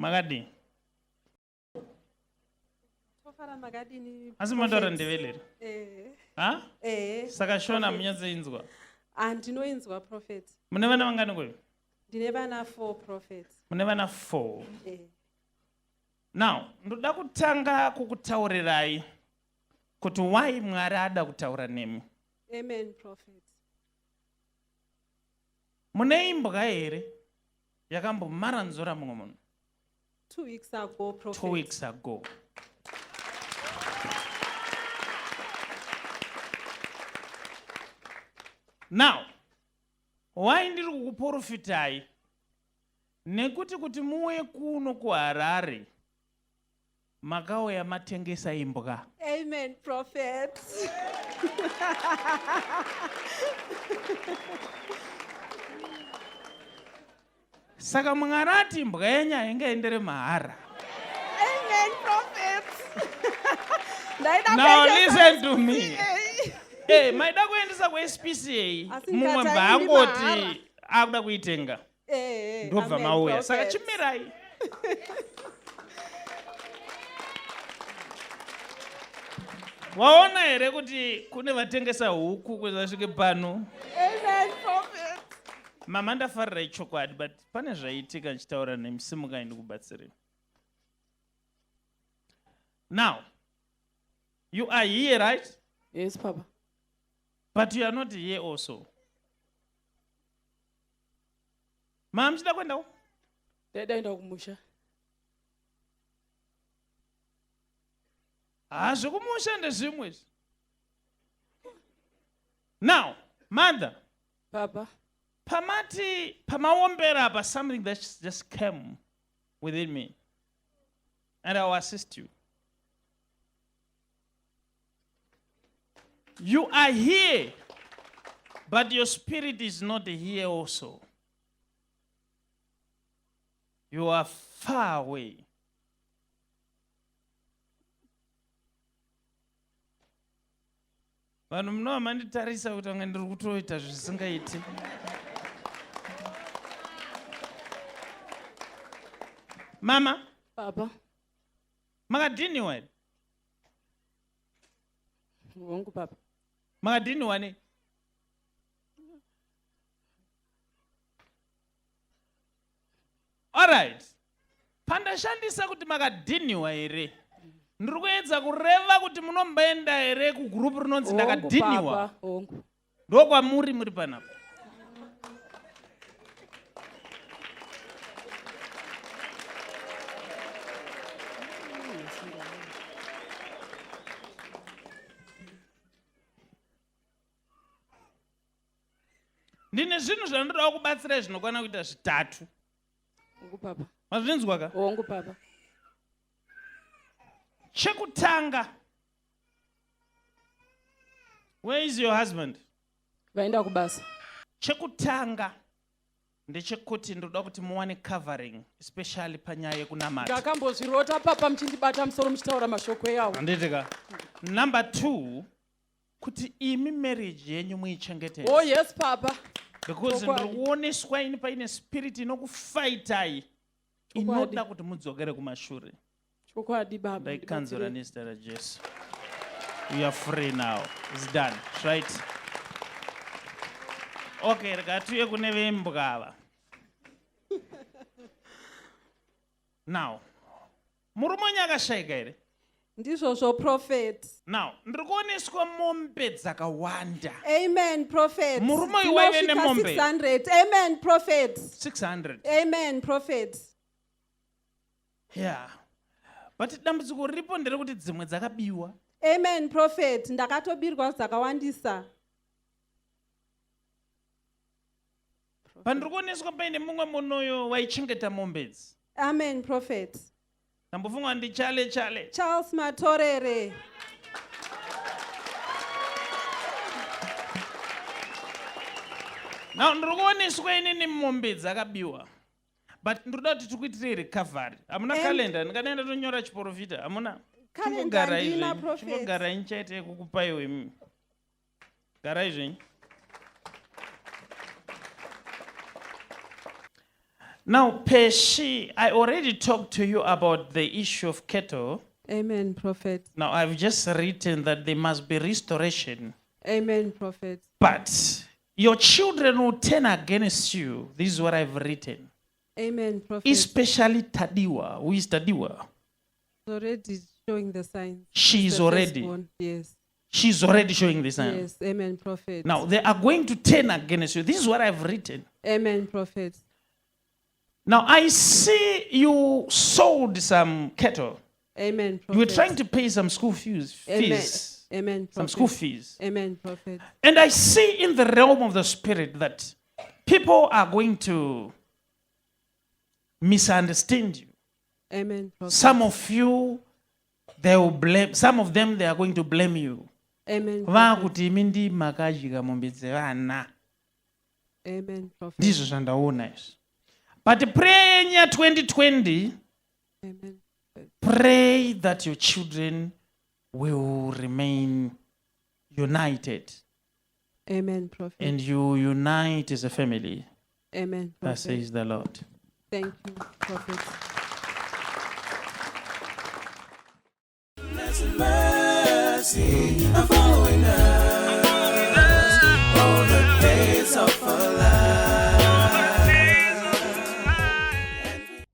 Magadi. Tofara magadi ni. Asimadora ndevelere. Ha? Saka shona Prophet. mnyaze inzwa. Andinoinzwa prophet. Mune vana vangani kwevi? Ndine vana 4 prophets. Mune vana 4. Now, ndoda kutanga kukutaurirai kuti why Mwari ada kutaura nemi. Amen prophet. Mune imbwa here yakambomaranzura mumwe munhu 2 weeks ago prophet. 2 weeks ago. Now, why ndiri kukuprofitai? Nekuti kuti muwe kuno kuHarare makauya matengesa imbwa. Amen prophet. Saka Mwari imbwa yenyu haingaendere mahara. Amen prophet. Now listen to me. Hey, maida kuendesa kuSPCA mumwe bhangoti akuda kuitenga. Ndobva mauya. Saka chimirai. Waona here kuti kune vatengesa huku kwezasvike pano. Amen prophet. Mama ndafarira ichokwadi, but pane zvaitika nchitaura nemi simukaendi kubatsireni. Now, you are here, right? Yes, Papa. But you are not here also. Mama mchida kwenda u? Ndaenda kumusha. Zvekumusha ndezvimwe. Now, mother. Papa. Pamati, pamaombera apa, something that just came within me. And I will assist you. You are here, but your spirit is not here also. You are far away. Vanhu munova manditarisa kuti vanga ndiri kutoita zvisingaiti. Mama? Papa. Makadhiniwa here? Wangu papa. Makadhiniwa ne? Alright. Pandashandisa kuti makadhiniwa here. Ndiri kuedza kureva kuti munomboenda here kugrupu rinonzi ndakadhiniwa. Ndokwamuri muri panapa. Ndine zvinhu zvandoda kubatsira zvinokwana kuita 3. Wangu papa. Mazvinzwa ka? Wangu papa. Chekutanga. Where is your husband? Vaenda kubasa. Chekutanga. Ndechekuti ndoda kuti muwane covering, especially panyaya yekunamata. Ndakambozvirota papa muchindibata musoro muchitaura mashoko yawo. Anditika. Number 2, kuti imi marriage yenyu muichengetedze. Oh yes papa. Because ndiri kuoneswa ini paine spirit inokufaitai. Inoda kuti mudzokere kumashure. Chokwadi baba. Ndaikanzura nezita raJesu. You are free now. It's done. Right? Okay, rekatuye kune vembwa ava. Now, murume akashayika here? Ndizvozvo prophet. Now, ndiri kuoneswa mombe dzakawanda. Amen prophet. Murume iwewe nemombe. 600. Amen prophet. 600. Amen prophet. Yeah. But dambudziko riripo nderekuti dzimwe dzakabiwa. Amen prophet. Ndakatobirwa dzakawandisa. Pandiri kuoneswa paine mumwe munoyo waichengeta mombedzi. Amen prophet. Ndambofunga ndi chale. Charles Matorere. Now ndiri kuoneswa inini mombe dzakabiwa. But ndinoda kuti tikuitire recovery. Hamuna kalenda, ndingadaenda tonyora chiprofita. Hamuna? Kalenda ndina prophet. Chimbogara inchaite kukupai wemi. Garai zvenyu. Now, Peshi, I already talked to you about the issue of cattle. Amen, Prophet. Now, I've just written that there must be restoration. Amen, Prophet. But your children will turn against you. This is what I've written. Amen, Prophet. Especially Tadiwa. Who is Tadiwa? Already showing the signs. She's The already. firstborn. Yes. She's already showing the sign. Yes. Amen, Prophet. Now, they are going to turn against you. This is what I've written. Amen, Prophet. Now, I see you sold some cattle. Amen, Prophet. You were trying to pay some school fees. Amen. Amen, Prophet. Some school fees. Amen, Prophet. And I see in the realm of the spirit that people are going to misunderstand you. Amen, Prophet. Some of you, they will blame. Some of them, they are going to blame you. Amen, Prophet. Amen, Prophet. This is nice. But pray in year 2020, Amen. pray that your children will remain united. Amen, Prophet. And you unite as a family. Amen, That Prophet. says the Lord. Thank you, Prophet. Goodness and mercy,